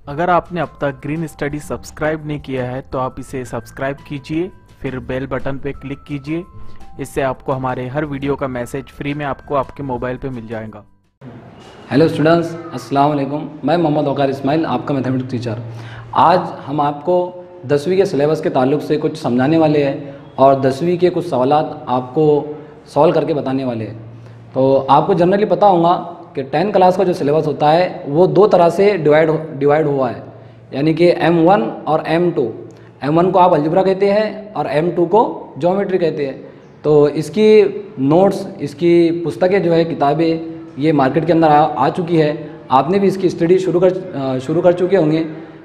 अगर आपने अब तक ग्रीन स्टडी सब्सक्राइब नहीं किया है तो आप इसे सब्सक्राइब कीजिए, फिर बेल बटन पे क्लिक कीजिए। इससे आपको हमारे हर वीडियो का मैसेज फ्री में आपको आपके मोबाइल पे मिल जाएगा। हेलो स्टूडेंट्स, अस्सलाम वालेकुम। मैं मोहम्मद वकार इस्माइल, आपका मैथमेटिक्स टीचर। आज हम आपको 10वीं के सिलेबस के ताल्लुक से कुछ समझाने वाले हैं और 10वीं के कुछ सवालात आपको सॉल्व करके बताने वाले हैं। तो आपको जनरली पता होगा कि 10 क्लास का जो सिलेबस होता है वो दो तरह से डिवाइड हुआ है, यानी कि M1 और M2। M1 को आप अलजेब्रा कहते हैं और M2 को ज्योमेट्री कहते हैं। तो इसकी नोट्स, इसकी पुस्तकें जो है, किताबें, ये मार्केट के अंदर आ चुकी है। आपने भी इसकी स्टडी शुरू कर चुके होंगे।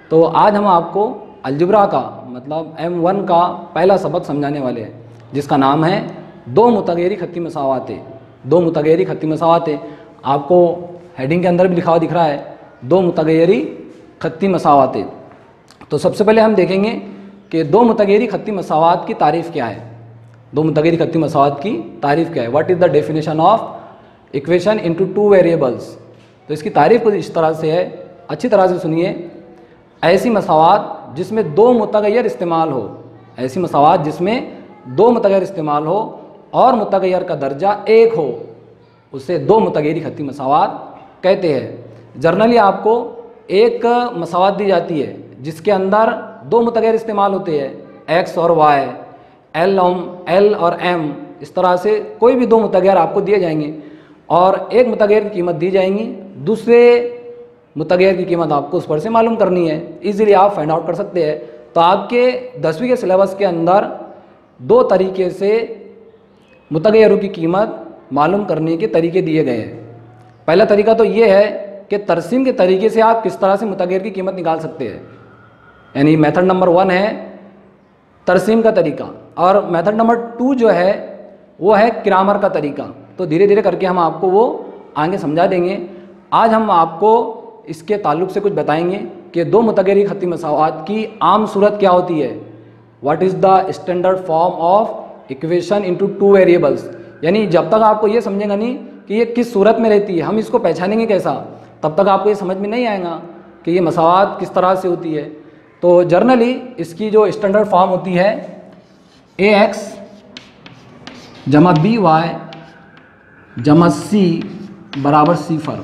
तो आज हम आपको अलजेब्रा का मतलब M1 का पहला सबक समझाने वाले हैं, जिसका नाम है दो मुतगैरी खत्ती मसावातें। दो मुतगैरी खत्ती मसावातें आपको हेडिंग के अंदर भी लिखा हुआ दिख रहा है, दो मुतगैरी खत्ती मसावातें। तो सबसे पहले हम देखेंगे कि दो मुतगैरी खत्ती मसावात की तारीफ़ क्या है। दो मुतगैरी खत्ती मसावात की तारीफ़ क्या है, what is the definition of equation into two variables. तो इसकी तारीफ़ कुछ इस तरह से है, अच्छी तरह से सुनिए। ऐसी मसावात जिसमें दो मुतगैर इस्तेमाल हो, ऐसी मसावात जिसमें दो मुतगैर इस्तेमाल हो और मुतगैर का दर्जा एक हो, उसे दो मुतगैरी खत्ती मसावात कहते हैं। जर्नली आपको एक मसावात दी जाती है जिसके अंदर दो मुतगैर इस्तेमाल होते हैं, एक्स और वाई, एल और एम। इस तरह से कोई भी दो मुतगैर आपको दिए जाएंगे और एक मुतगैर की कीमत दी जाएंगी, दूसरे मुतगैर की कीमत आपको उस पर से मालूम करनी है। इजीली आप फाइंड आउट कर सकते हैं। तो आपके 10वीं के सिलेबस के अंदर दो तरीके से मुतगैरों की कीमत मालूम करने के तरीके दिए गए हैं। पहला तरीका तो ये है कि तरसीम के तरीके से आप किस तरह से मुतगैर की कीमत निकाल सकते हैं, यानी मेथड नंबर 1 है तरसीम का तरीका, और मेथड नंबर 2 जो है वो है क्रैमर का तरीका। तो धीरे धीरे करके हम आपको वो आगे समझा देंगे। आज हम आपको इसके ताल्लुक से कुछ बताएंगे कि दो मुतगैरी खत्ती मसावात की आम सूरत क्या होती है, what is the standard form of equation into two variables. यानी जब तक आपको ये समझेगा नहीं कि ये किस सूरत में रहती है, हम इसको पहचानेंगे कैसा, तब तक आपको ये समझ में नहीं आएगा कि ये मसावात किस तरह से होती है। तो जर्नली इसकी जो स्टैंडर्ड फॉर्म होती है AX जमा BY जमा C बराबर सिफर,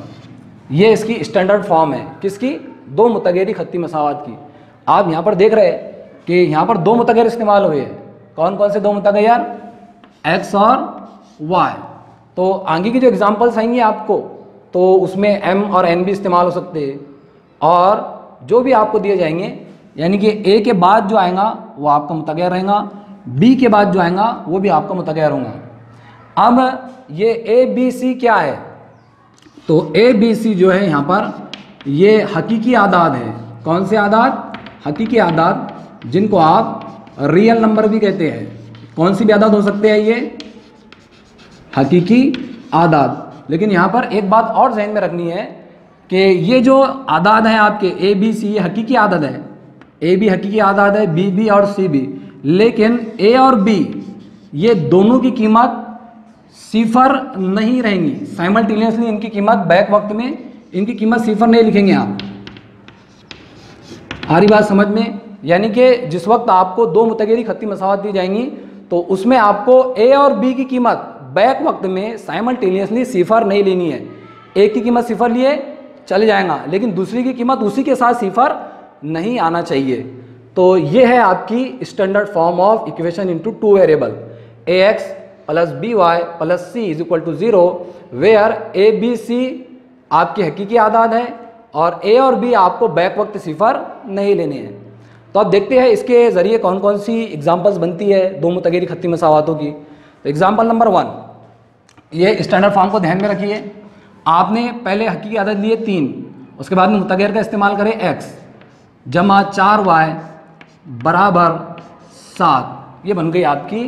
ये इसकी स्टैंडर्ड फॉर्म है। किसकी? दो मुतगैरी खत्ती मसावात की। आप यहाँ पर देख रहे हैं कि यहाँ पर दो मुतगैर इस्तेमाल हुए हैं। कौन कौन से दो मुतगैर? X और Y। तो आगे की जो एग्जांपल्स आएंगी आपको, तो उसमें M और N भी इस्तेमाल हो सकते हैं, और जो भी आपको दिए जाएंगे, यानी कि A के बाद जो आएगा वो आपका मुतगैर रहेगा, B के बाद जो आएगा वो भी आपका मुतगैर होगा। अब ये ABC क्या है? तो ABC जो है यहाँ पर ये हकीकी आदाद है। कौन से आदाद? हकीकी आदाद, जिनको आप रियल नंबर भी कहते हैं। कौन सी भी आदाद हो सकते हैं ये? हकीकी आदाद। लेकिन यहाँ पर एक बात और ध्यान में रखनी है कि ये जो आदाद हैं आपके ABC, ये हकीकी आदाद है। AB हकीकी आदाद है, BB और CB। लेकिन A और B ये दोनों की कीमत सिफर नहीं रहेंगी। साइमल्टेनियसली इनकी कीमत बैक वक्त में इनकी कीमत सिफर नहीं लिखेंगे आप। आ रही बात समझ में? यानी कि जिस वक्त आपको दो मुतगैरी खत्ती मसावात दी जाएंगी तो उसमें आपको A और B की कीमत बैक वक्त में साइमल्टेनियसली सिफर नहीं लेनी है। एक की कीमत सिफर लिए चले जाएगा, लेकिन दूसरी की कीमत उसी के साथ सिफर नहीं आना चाहिए। तो ये है आपकी standard form of equation into two variable, AX plus BY plus C is equal to 0, where ABC आपकी हकीकी आदाद है और A और B आपको बैक वक्त सिफर नहीं लेने हैं। तो अब देखते हैं इसके ज़रिए कौन कौन सी एग्जांपल्स बनती है दो मुतगैरी खत्ती मसावातों की। तो एग्जांपल नंबर 1, ये स्टैंडर्ड फॉर्म को ध्यान में रखिए। आपने पहले हकीकी आदत लिए 3, उसके बाद में मुतगैर का इस्तेमाल करें X जमा 4Y बराबर 7। ये बन गई आपकी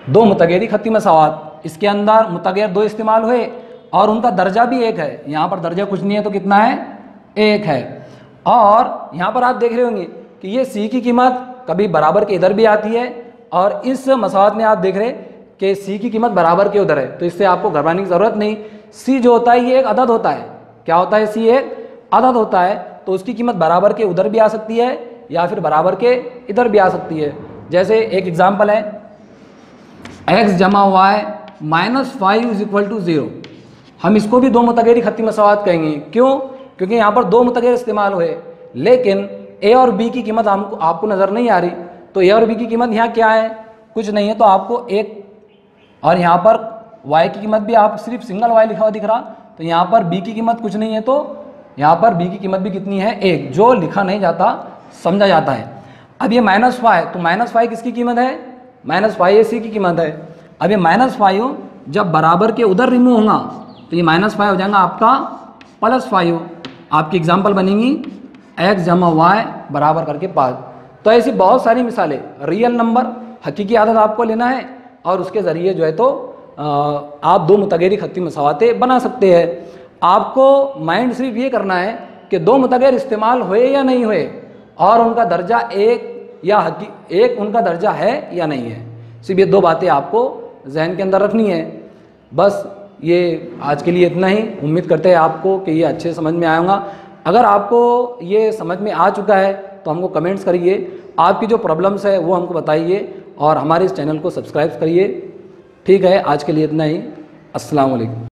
दो मुतगैरी खत्ती मसावात। इसके अंदर मुतगैर दो इस्तेमाल हुए और उनका दर्जा भी एक है। यहाँ पर दर्जा कुछ नहीं है तो कितना है? 1 है। और यहाँ पर आप देख रहे होंगे कि ये C की कीमत कभी बराबर के इधर भी आती है, और इस मसावात में आप देख रहे कि C की कीमत बराबर के उधर है। तो इससे आपको घबराने की ज़रूरत नहीं। C जो होता है ये एक अदद होता है। क्या होता है? C एक अदद होता है। तो उसकी कीमत बराबर के उधर भी आ सकती है या फिर बराबर के इधर भी आ सकती है। जैसे एक एग्जाम्पल है x जमा y minus 5 is equal to 0। हम इसको भी दो मुतगैरी खत्ती मसावात कहेंगे। क्यों? क्योंकि यहाँ पर दो मुतगैर इस्तेमाल हुए, लेकिन a और b की कीमत आपको नज़र नहीं आ रही। तो a और b की कीमत यहाँ क्या है? कुछ नहीं है। तो आपको एक, और यहाँ पर y की कीमत भी आप सिर्फ सिंगल y लिखा हुआ दिख रहा, तो यहाँ पर b की कीमत कुछ नहीं है, तो यहाँ पर b की कीमत भी कितनी है? 1, जो लिखा नहीं जाता समझा जाता है। अब ये माइनस 5, तो माइनस 5 किसकी कीमत है? माइनस 5ac की कीमत है। अब ये माइनस 5 जब बराबर के उधर रिमूव होगा तो ये माइनस 5 हो जाएगा आपका प्लस 5। आपकी एग्जाम्पल बनेंगी x जमा y बराबर करके 5। तो ऐसी बहुत सारी मिसालें, रियल नंबर हकीकी आदत आपको लेना है और उसके ज़रिए जो है तो आप दो मुतगैरी खत्ती मसावातें बना सकते हैं। आपको माइंड सिर्फ ये करना है कि दो मुतगैर इस्तेमाल हुए या नहीं हुए और उनका दर्जा एक उनका दर्जा है या नहीं है। सिर्फ ये दो बातें आपको जहन के अंदर रखनी है। बस ये आज के लिए इतना ही। उम्मीद करते हैं आपको कि ये अच्छे समझ में आएगा। अगर आपको ये समझ में आ चुका है तो हमको कमेंट्स करिए, आपकी जो प्रॉब्लम्स है वो हमको बताइए और हमारे इस चैनल को सब्सक्राइब करिए। ठीक है, आज के लिए इतना ही। अस्सलाम वालेकुम।